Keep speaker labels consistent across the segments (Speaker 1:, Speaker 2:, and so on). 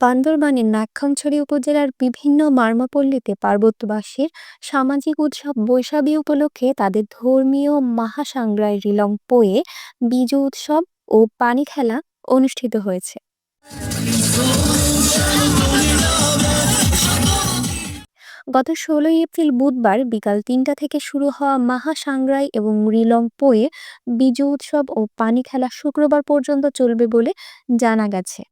Speaker 1: বান্দরবানের নাগখানছড়ি উপজেলার বিভিন্ন মারমাপল্লীতে পার্বত্যবাসীর সামাজিক উৎসব বৈশাখী উপলক্ষে তাদের ধর্মীয় মহাসাংগ্রাই রিলংপোয়ে বিজু উৎসব ও পানি খেলা অনুষ্ঠিত হয়েছে। গত ১৬ এপ্রিল বুধবার বিকাল ৩টা থেকে শুরু হওয়া মহাসাংগ্রাই এবং রিলংপোয়ে বিজু উৎসব ও পানি খেলা শুক্রবার পর্যন্ত চলবে বলে জানা গেছে।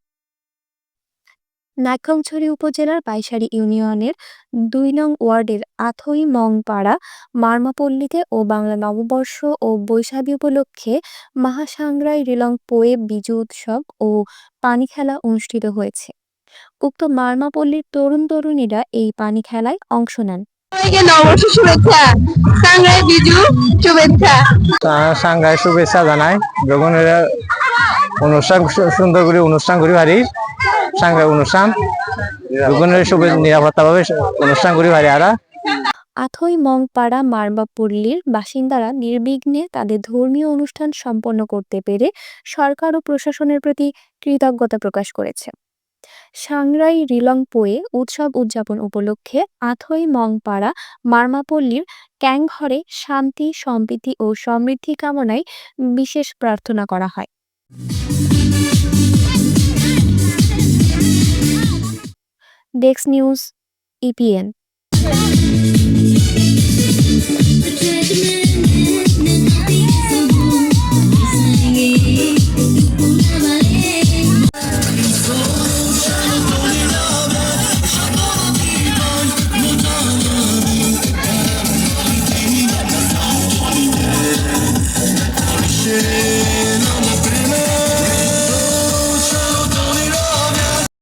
Speaker 1: নাগখানছড়ি উপজেলার বাইশারী ইউনিয়নের ২ নং ওয়ার্ডের আথই মংপাড়া মারমাপল্লীতে ও বাংলা নববর্ষ ও বৈশাখী উপলক্ষে মহাসাংগ্রাই রিলংপোয়ে বিজু উৎসব ও পানি খেলা অনুষ্ঠিত হয়েছে। উক্ত মারমাপল্লীর তরুণ তরুণীরা এই পানি খেলায় অংশ নেন।
Speaker 2: সবাইকে নববর্ষ শুভেচ্ছা, সাংগ্রাই বিজু শুভেচ্ছা।
Speaker 3: সাংঘাই শুভেচ্ছা জানাই। যখন এরা অনুষ্ঠান সুন্দর করে অনুষ্ঠান করি ভারি সাংঘাই অনুষ্ঠান নিরাপত্তাভাবে অনুষ্ঠান করি ভারি আরা।
Speaker 1: আথই মংপাড়া মারমাপল্লীর বাসিন্দারা নির্বিঘ্নে তাদের ধর্মীয় অনুষ্ঠান সম্পন্ন করতে পেরে সরকার ও প্রশাসনের প্রতি কৃতজ্ঞতা প্রকাশ করেছে। সাংগ্রাই রিলংপোয়ে উৎসব উদযাপন উপলক্ষে আথই মংপাড়া মারমাপল্লীর ক্যাংঘরে শান্তি, সম্প্রীতি ও সমৃদ্ধি কামনায় বিশেষ প্রার্থনা করা হয়। Desk news, EPN.
Speaker 4: Yeah.